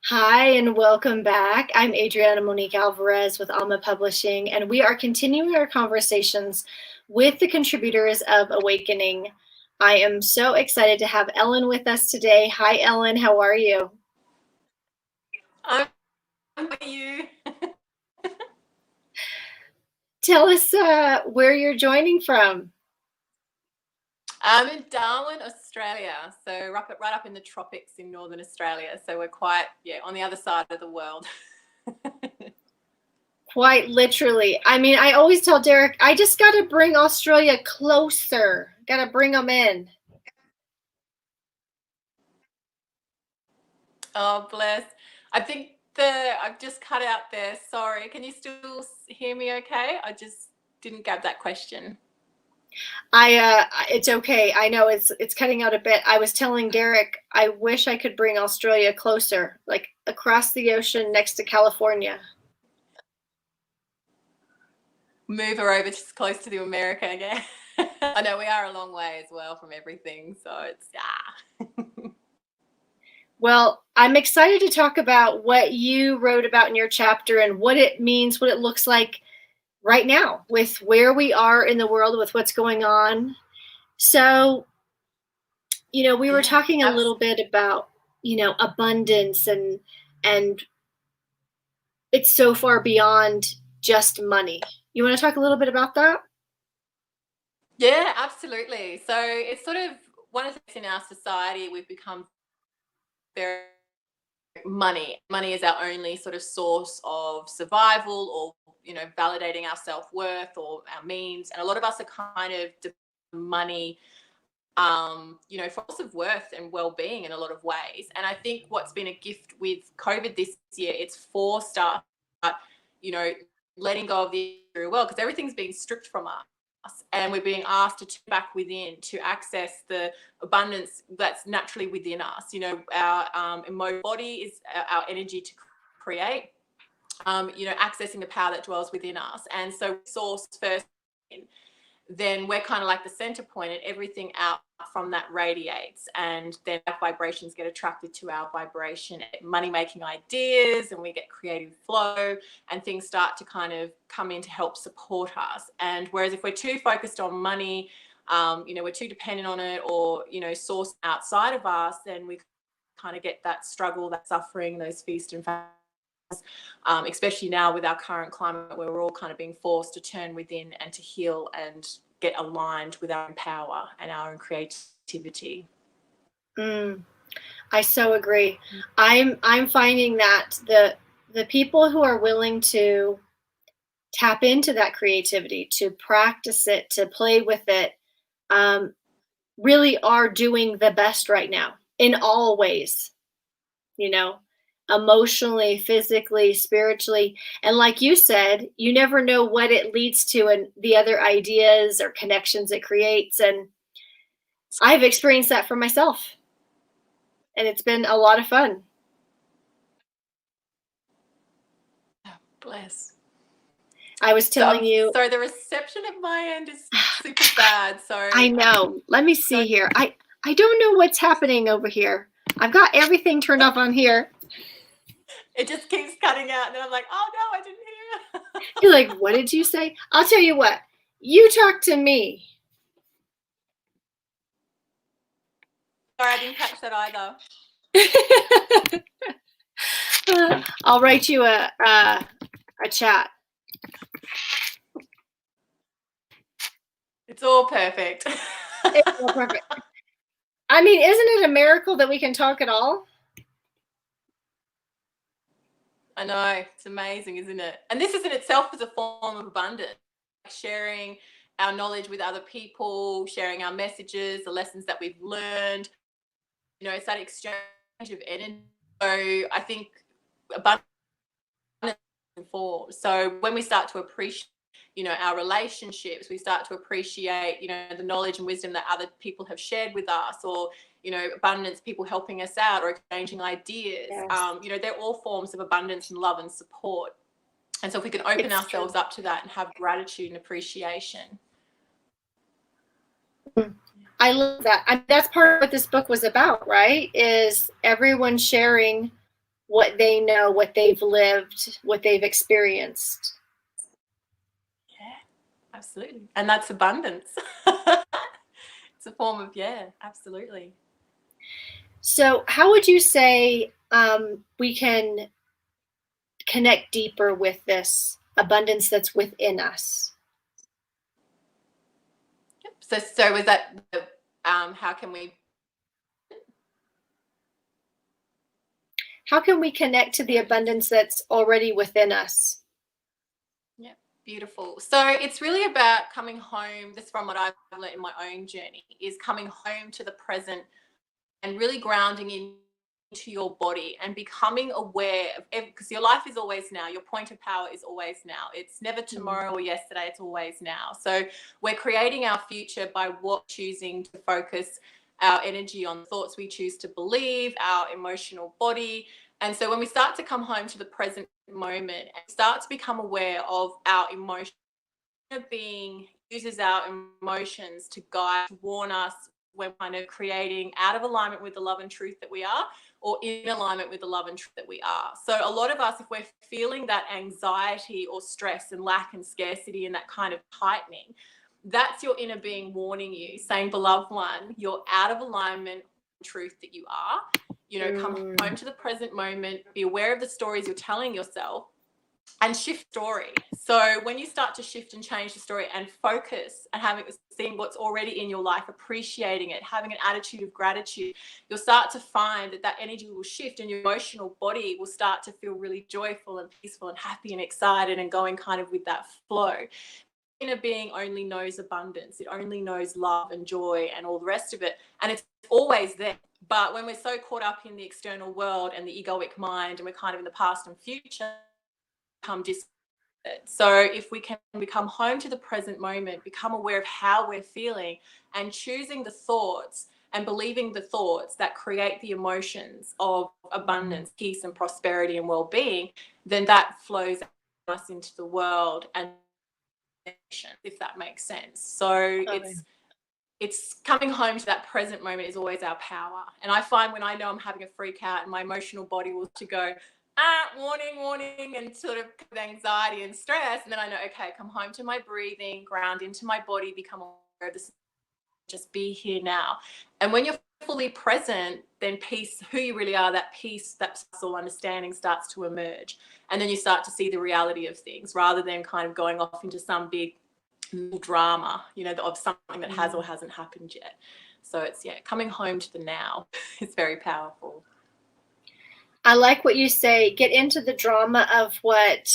Hi, and welcome back. I'm Adriana Monique Alvarez with Alma Publishing, and we are continuing our conversations with the contributors of Awakening. I am so excited to have Ellen with us today. Hi, Ellen. How are you? I'm you. Tell us where you're joining from. I'm in Darwin, Australia. So right up in the tropics in Northern Australia. So we're quite, on the other side of the world. Quite literally. I mean, I always tell Derek, I just got to bring Australia closer. Got to bring them in. Oh, bless. I think I've just cut out there. Sorry. Can you still hear me okay? I just didn't get that question. It's okay. I know it's cutting out a bit. I was telling Derek, I wish I could bring Australia closer, like across the ocean next to California. Move her over close to the America again. I know we are a long way as well from everything. So it's, Well, I'm excited to talk about what you wrote about in your chapter and what it means, what it looks like right now with where we are in the world, with what's going on. So, we were talking a little bit about, abundance and it's so far beyond just money. You want to talk a little bit about that? Yeah, absolutely. So it's sort of one of the things in our society, we've become very money is our only sort of source of survival, or validating our self-worth or our means, and a lot of us are kind of money for loss of worth and well-being in a lot of ways. And I think what's been a gift with COVID this year, it's forced us letting go of the very well, because everything's being stripped from us, and we're being asked to turn back within to access the abundance that's naturally within us. Our emotional body is our energy to create, accessing the power that dwells within us. And so source first, then we're kind of like the center point, and everything out from that radiates, and then our vibrations get attracted to our vibration, money making ideas, and we get creative flow, and things start to kind of come in to help support us. And whereas if we're too focused on money, we're too dependent on it, or source outside of us, then we kind of get that struggle, that suffering, those feast and fast. Especially now with our current climate, where we're all kind of being forced to turn within and to heal and get aligned with our own power and our own creativity. I so agree. I'm finding that the people who are willing to tap into that creativity, to practice it, to play with it, really are doing the best right now in all ways, emotionally, physically, spiritually. And like you said, you never know what it leads to and the other ideas or connections it creates. And I've experienced that for myself. And it's been a lot of fun. Bless. I was telling you. Sorry, the reception at my end is super bad. So I know. Let me see here. I don't know what's happening over here. I've got everything turned off on here. It just keeps cutting out, and then I'm like, oh no, I didn't hear. You're like, what did you say? I'll tell you what. You talk to me. Sorry, I didn't catch that either. I'll write you a chat. It's all perfect. It's all perfect. I mean, isn't it a miracle that we can talk at all? I know, it's amazing, isn't it? And this is in itself is a form of abundance, sharing our knowledge with other people, sharing our messages, the lessons that we've learned. It's that exchange of energy. So I think abundance for. So when we start to appreciate, our relationships, we start to appreciate, the knowledge and wisdom that other people have shared with us, or abundance, people helping us out or exchanging ideas. Yes. They're all forms of abundance and love and support. And so if we can open ourselves up to that and have gratitude and appreciation. I love that. That's part of what this book was about, right? Is everyone sharing what they know, what they've lived, what they've experienced. Yeah, absolutely. And that's abundance. It's a form of, yeah, absolutely. So how would you say we can connect deeper with this abundance that's within us? Yep. So was that how can we How can we connect to the abundance that's already within us? Yeah, beautiful. So it's really about coming home. This from what I've learned in my own journey is coming home to the present and really grounding into your body and becoming aware of, because your life is always now. Your point of power is always now. It's never tomorrow or yesterday. It's always now. So we're creating our future by choosing to focus our energy on thoughts we choose to believe, our emotional body. And so when we start to come home to the present moment and start to become aware of our emotions, being uses our emotions to guide, to warn us when kind of creating out of alignment with the love and truth that we are, or in alignment with the love and truth that we are. So a lot of us, if we're feeling that anxiety or stress and lack and scarcity and that kind of tightening, that's your inner being warning you, saying, beloved one, you're out of alignment with the truth that you are. You know, come home to the present moment, be aware of the stories you're telling yourself, and shift story. So when you start to shift and change the story and focus and seeing what's already in your life, appreciating it, having an attitude of gratitude, you'll start to find that energy will shift and your emotional body will start to feel really joyful and peaceful and happy and excited and going kind of with that flow. Inner being only knows abundance. It only knows love and joy and all the rest of it. And it's always there. But when we're so caught up in the external world and the egoic mind and we're kind of in the past and future, become distant. So if we can become home to the present moment, become aware of how we're feeling and choosing the thoughts and believing the thoughts that create the emotions of abundance, peace and prosperity and well-being, then that flows us into the world and if that makes sense. So it's coming home to that present moment is always our power. And I find when I know I'm having a freak out and my emotional body will to go, warning, and sort of anxiety and stress. And then I know, okay, come home to my breathing, ground into my body, become aware of this, just be here now. And when you're fully present, then peace, who you really are, that peace, that soul understanding starts to emerge. And then you start to see the reality of things rather than kind of going off into some big drama, you know, of something that has or hasn't happened yet. So it's, yeah, coming home to the now. It's very powerful. I like what you say, get into the drama of what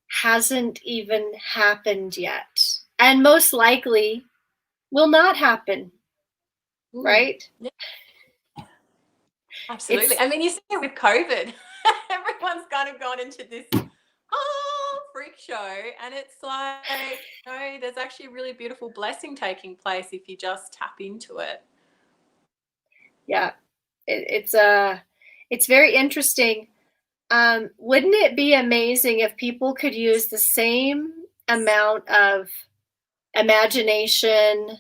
hasn't even happened yet. And most likely will not happen. Right? Yeah. Absolutely. I mean, you see it with COVID. Everyone's kind of gone into this freak show. And it's like, no, there's actually a really beautiful blessing taking place if you just tap into it. Yeah. It's very interesting. Wouldn't it be amazing if people could use the same amount of imagination,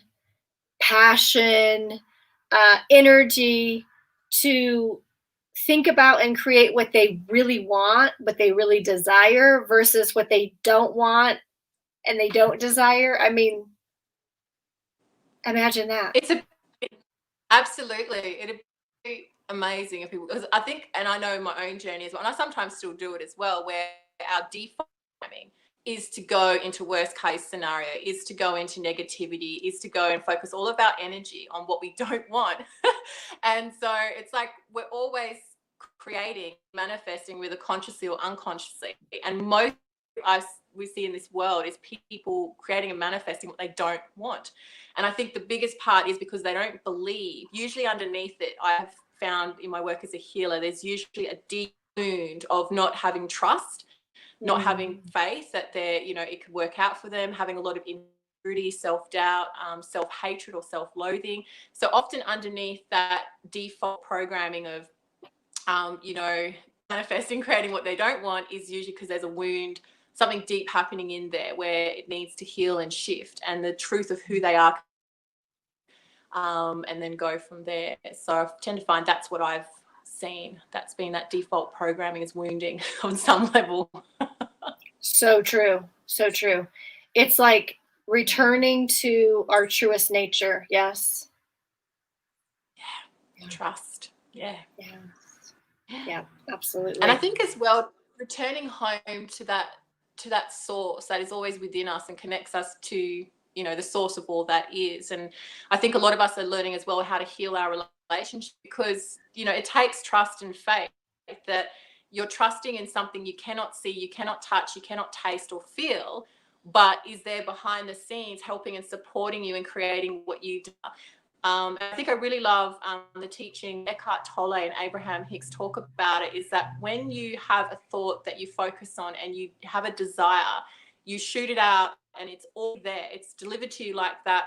passion, energy to think about and create what they really want, what they really desire versus what they don't want and they don't desire? I mean, imagine that. Absolutely. It'd be amazing if people, because I think, and I know in my own journey as well, and I sometimes still do it as well, where our default timing is to go into worst case scenario, is to go into negativity, is to go and focus all of our energy on what we don't want. And so it's like we're always creating, manifesting, whether consciously or unconsciously. And most we see in this world is people creating and manifesting what they don't want. And I think the biggest part is because they don't believe. Usually underneath it, I've found in my work as a healer, there's usually a deep wound of not having trust, not having faith that they're, you know, it could work out for them, having a lot of insecurity, self-doubt, self-hatred or self-loathing. So often underneath that default programming of, you know, manifesting, creating what they don't want is usually because there's a wound, something deep happening in there where it needs to heal and shift, and the truth of who they are, and then go from there. So I tend to find that's what I've seen. That's been that default programming is wounding on some level. So true. So true. It's like returning to our truest nature. Yes. Yeah. Trust. Yeah. Yeah, absolutely. And I think as well, returning home to that source that is always within us and connects us to, the source of all that is. And I think a lot of us are learning as well how to heal our relationship, because, it takes trust and faith that you're trusting in something you cannot see, you cannot touch, you cannot taste or feel, but is there behind the scenes helping and supporting you in creating what you do. I think I really love the teaching Eckhart Tolle and Abraham Hicks talk about it, is that when you have a thought that you focus on and you have a desire, you shoot it out and it's all there. It's delivered to you like that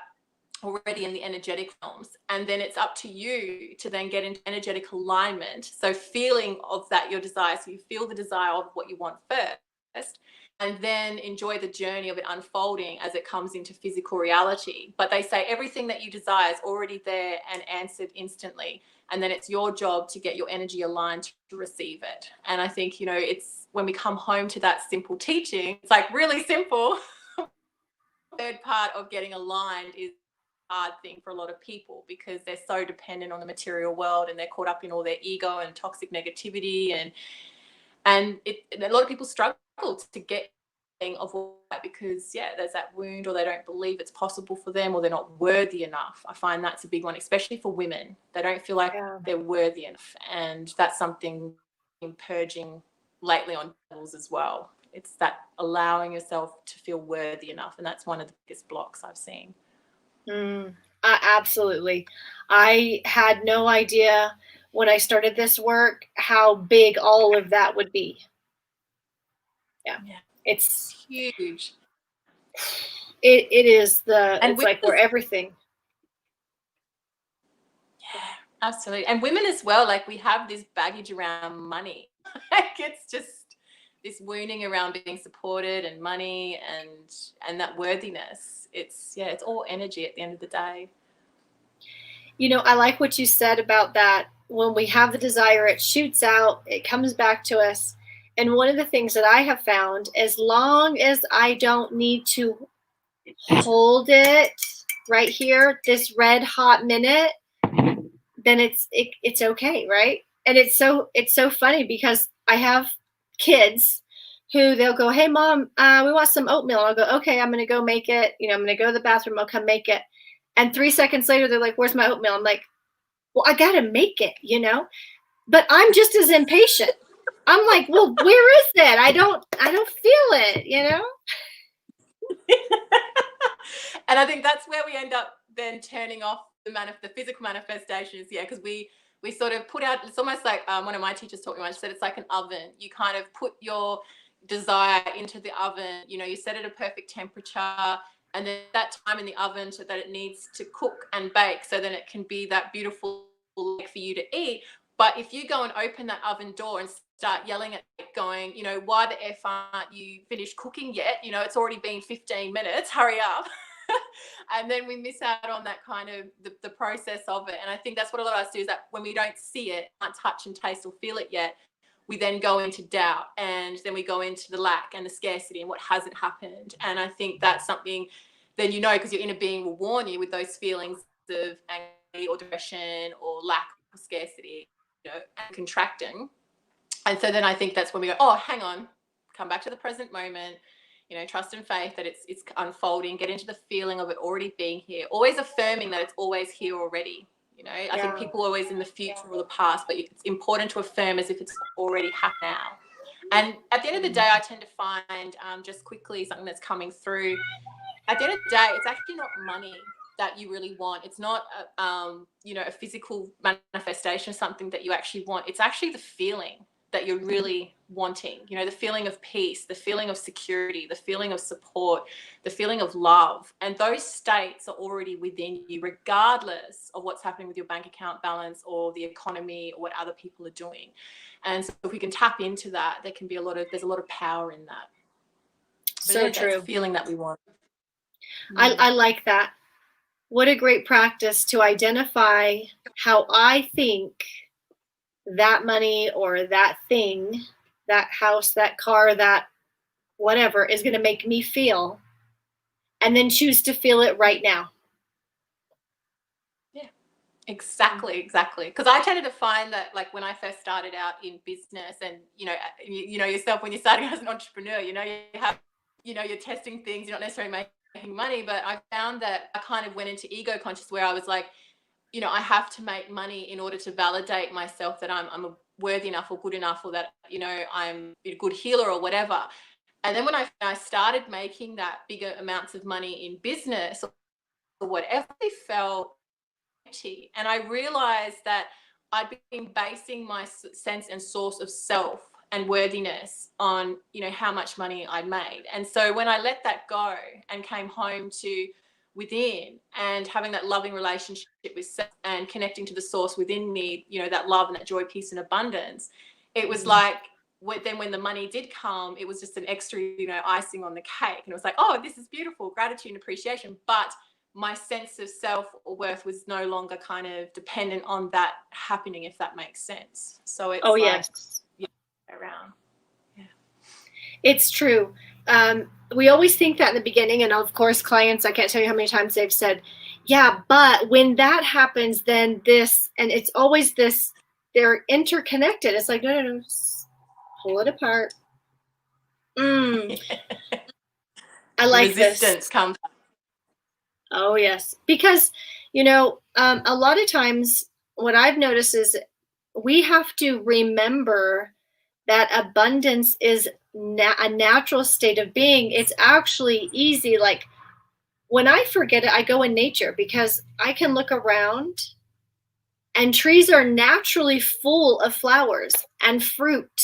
already in the energetic realms. And then it's up to you to then get into energetic alignment. So feeling of that, your desire. So you feel the desire of what you want first, and then enjoy the journey of it unfolding as it comes into physical reality. But they say everything that you desire is already there and answered instantly. And then it's your job to get your energy aligned to receive it. And I think, it's when we come home to that simple teaching, it's like really simple. Third part of getting aligned is a hard thing for a lot of people, because they're so dependent on the material world and they're caught up in all their ego and toxic negativity. And a lot of people struggle to get of that, because there's that wound, or they don't believe it's possible for them, or they're not worthy enough. I find that's a big one, especially for women. They don't feel like they're worthy enough, and that's something in purging lately on levels as well. It's that allowing yourself to feel worthy enough, and that's one of the biggest blocks I've seen. Absolutely. I had no idea when I started this work how big all of that would be. Yeah. It's huge. It is it's like we're everything. Yeah, absolutely. And women as well, like we have this baggage around money. Like it's just this wounding around being supported and money and that worthiness. It's all energy at the end of the day. I like what you said about that. When we have the desire, it shoots out, it comes back to us. And one of the things that I have found, as long as I don't need to hold it right here, this red hot minute, then it's okay, right? And it's so funny, because I have kids who they'll go, "Hey mom, we want some oatmeal." I'll go, "Okay, I'm gonna go make it. I'm gonna go to the bathroom, I'll come make it." And 3 seconds later, they're like, "Where's my oatmeal?" I'm like, "Well, I gotta make it, But I'm just as impatient. I'm like, "Well, where is it? I don't feel it, And I think that's where we end up then turning off the physical manifestations, because we sort of put out, it's almost like one of my teachers taught me once, said it's like an oven. You kind of put your desire into the oven, you set it a perfect temperature, and then that time in the oven so that it needs to cook and bake, so then it can be that beautiful for you to eat. But if you go and open that oven door and start yelling at it, going, why the F aren't you finished cooking yet? It's already been 15 minutes, hurry up. And then we miss out on that kind of the process of it. And I think that's what a lot of us do, is that when we don't see it, can't touch and taste or feel it yet, we then go into doubt, and then we go into the lack and the scarcity and what hasn't happened. And I think that's something then because your inner being will warn you with those feelings of anxiety or depression or lack or scarcity, and contracting. And so then I think that's when we go, oh, hang on, come back to the present moment, trust and faith that it's unfolding, get into the feeling of it already being here, always affirming that it's always here already. I think people are always in the future or the past, but it's important to affirm as if it's already happened now. And at the end of the day, I tend to find, just quickly, something that's coming through, at the end of the day, it's actually not money that you really want. It's not a physical manifestation of something that you actually want. It's actually the feeling that you're really wanting, the feeling of peace, the feeling of security, the feeling of support, the feeling of love. And those states are already within you, regardless of what's happening with your bank account balance or the economy or what other people are doing. And so if we can tap into that, there's a lot of power in that. So true. That's the feeling that we want. I like that. What a great practice to identify how I think that money or that thing, that house, that car, that whatever is going to make me feel, and then choose to feel it right now. Yeah, exactly. Because I tended to find that, like, when I first started out in business, and you know yourself, when you're starting as an entrepreneur, you have, you're testing things, you're not necessarily making money, but I found that I kind of went into ego conscious, where I was like, I have to make money in order to validate myself that I'm worthy enough or good enough, or that, I'm a good healer or whatever. And then when I started making that bigger amounts of money in business or whatever, I felt empty. And I realized that I'd been basing my sense and source of self and worthiness on, how much money I made. And so when I let that go and came home to within, and having that loving relationship with self and connecting to the source within me, that love and that joy, peace and abundance, it was like, then when the money did come, it was just an extra, icing on the cake. And it was like, oh, this is beautiful, gratitude and appreciation. But my sense of self or worth was no longer kind of dependent on that happening, if that makes sense. So it's Yes. Around. Yeah. It's true. We always think that in the beginning, and of course, clients, I can't tell you how many times they've said, yeah, but when that happens, then this, and it's always this, they're interconnected. It's like, no, pull it apart. I like Resistance this. comes. Oh, yes. Because, a lot of times what I've noticed is we have to remember that abundance is a natural state of being. It's actually easy. Like when I forget it, I go in nature, because I can look around and trees are naturally full of flowers and fruit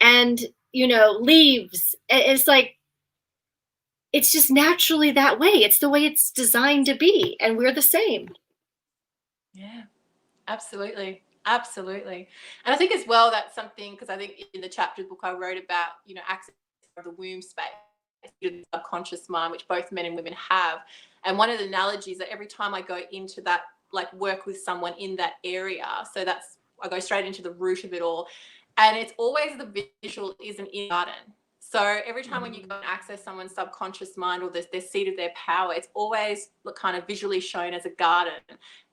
and, leaves. It's like, it's just naturally that way. It's the way it's designed to be. And we're the same. Yeah, absolutely. Absolutely. And I think as well, that's something, because I think in the chapter book I wrote about, access to the womb space, the subconscious mind, which both men and women have. And one of the analogies that every time I go into that, like work with someone in that area, so I go straight into the root of it all. And it's always the visual is an inner garden. So every time when you go and access someone's subconscious mind or their seat of their power, it's always kind of visually shown as a garden.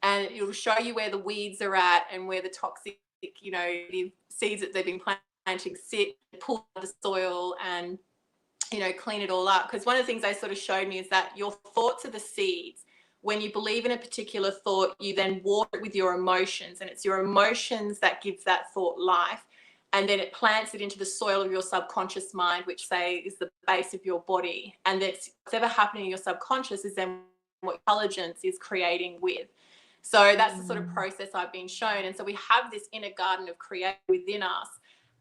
And it'll show you where the weeds are at and where the toxic, the seeds that they've been planting sit, pull out the soil and, clean it all up. Because one of the things they sort of showed me is that your thoughts are the seeds. When you believe in a particular thought, you then water it with your emotions, and it's your emotions that gives that thought life. And then it plants it into the soil of your subconscious mind, which say is the base of your body. And that's whatever happening in your subconscious is then what intelligence is creating with. So that's the sort of process I've been shown. And so we have this inner garden of creation within us.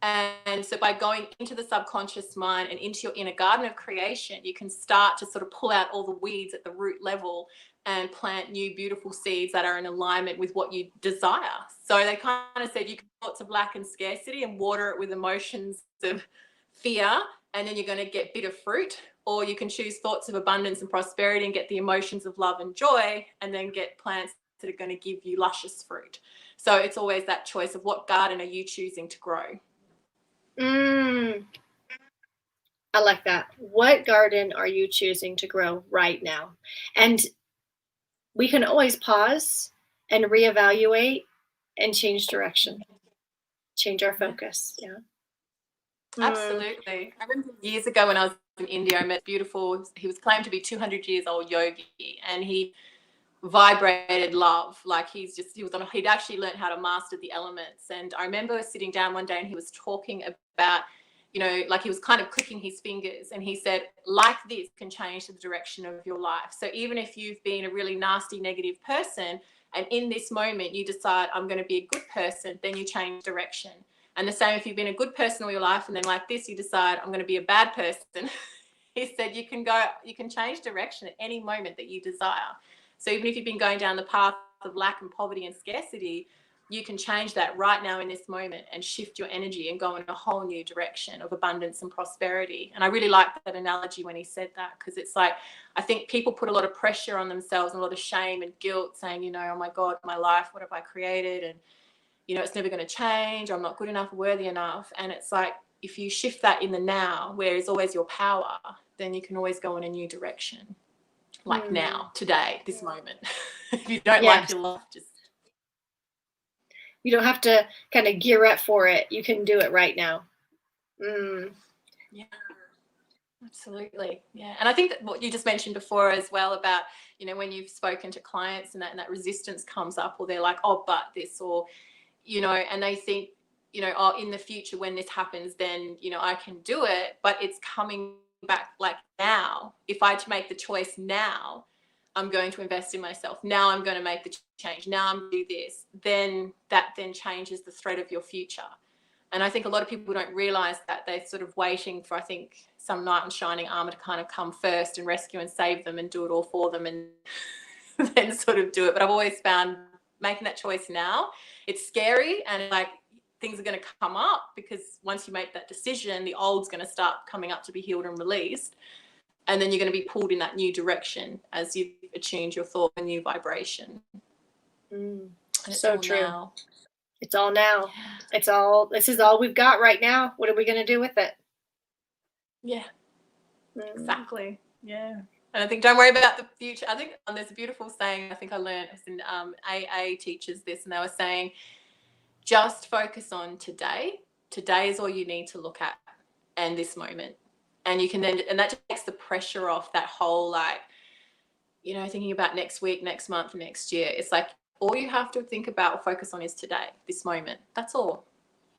And so by going into the subconscious mind and into your inner garden of creation, you can start to sort of pull out all the weeds at the root level and plant new beautiful seeds that are in alignment with what you desire. So they kind of said you can thoughts of lack and scarcity and water it with emotions of fear, and then you're going to get bitter fruit. Or you can choose thoughts of abundance and prosperity and get the emotions of love and joy, and then get plants that are going to give you luscious fruit. So it's always that choice of what garden are you choosing to grow. I like that. What garden are you choosing to grow right now? And we can always pause and reevaluate and change direction, change our focus. Yeah. Absolutely. I remember years ago when I was in India, I met beautiful, he was claimed to be 200 years old yogi, and he vibrated love. Like he'd actually learned how to master the elements. And I remember sitting down one day and he was talking about, like he was kind of clicking his fingers, and he said, like this can change the direction of your life. So even if you've been a really nasty, negative person, and in this moment you decide, I'm going to be a good person, then you change direction. And the same if you've been a good person all your life, and then like this, you decide, I'm going to be a bad person. He said, you can change direction at any moment that you desire. So even if you've been going down the path of lack and poverty and scarcity, you can change that right now in this moment and shift your energy and go in a whole new direction of abundance and prosperity. And I really liked that analogy when he said that, because it's like, I think people put a lot of pressure on themselves and a lot of shame and guilt, saying, oh my God, my life, what have I created? And you know, it's never going to change, I'm not good enough, worthy enough. And it's like, if you shift that in the now, where is always your power, then you can always go in a new direction. Like now, today, this moment. If you don't like your life, just... You don't have to kind of gear up for it. You can do it right now. Yeah, absolutely. Yeah. And I think that what you just mentioned before as well about, you know, when you've spoken to clients and that resistance comes up, or they're like, oh, but this, or, you know, and they think, you know, oh, in the future when this happens, then, you know, I can do it. But it's coming back like now. If I make the choice now, I'm going to invest in myself. Now I'm going to make the change. Now I'm going to do this. Then that then changes the thread of your future. And I think a lot of people don't realize that. They're sort of waiting for, I think, some knight in shining armor to kind of come first and rescue and save them and do it all for them and then sort of do it. But I've always found making that choice now, it's scary, and like things are going to come up, because once you make that decision, the old's going to start coming up to be healed and released. And then you're going to be pulled in that new direction as you've attuned your thought, a new vibration. So true. Now. It's all now. It's all, this is all we've got right now. What are we going to do with it? Yeah, exactly. Yeah. And I think, don't worry about the future. I think there's a beautiful saying, I think I learned, it was in AA teaches this, and they were saying, just focus on today. Today is all you need to look at, and this moment. And you can then, and that just takes the pressure off that whole, like, you know, thinking about next week, next month, next year. It's like, all you have to think about or focus on is today, this moment. That's all.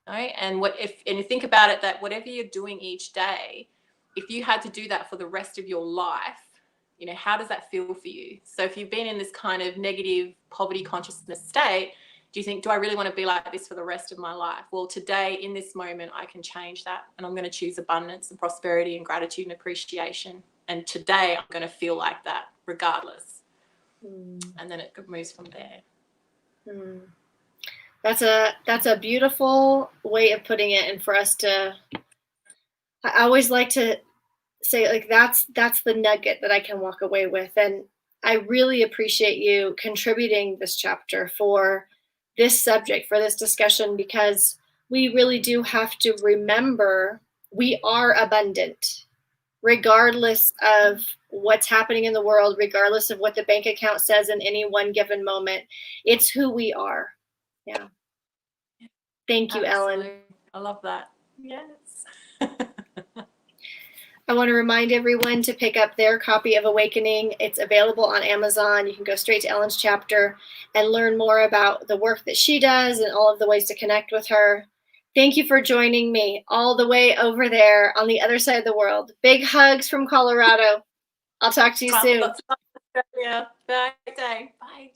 Right? And and you think about it, that whatever you're doing each day, if you had to do that for the rest of your life, you know, how does that feel for you? So if you've been in this kind of negative poverty consciousness state, do you think, do I really want to be like this for the rest of my life? Well, today, in this moment, I can change that, and I'm going to choose abundance and prosperity and gratitude and appreciation. And today, I'm going to feel like that regardless. And then it moves from there. That's a beautiful way of putting it. And for us to, I always like to say, like, that's the nugget that I can walk away with. And I really appreciate you contributing this chapter for this subject, for this discussion, because we really do have to remember we are abundant, regardless of what's happening in the world, regardless of what the bank account says in any one given moment. It's who we are. Yeah. Thank you, Absolutely. Ellen. I love that. Yes. I want to remind everyone to pick up their copy of Awakening. It's available on Amazon. You can go straight to Ellen's chapter and learn more about the work that she does and all of the ways to connect with her. Thank you for joining me all the way over there on the other side of the world. Big hugs from Colorado. I'll talk to you soon. Bye. Bye.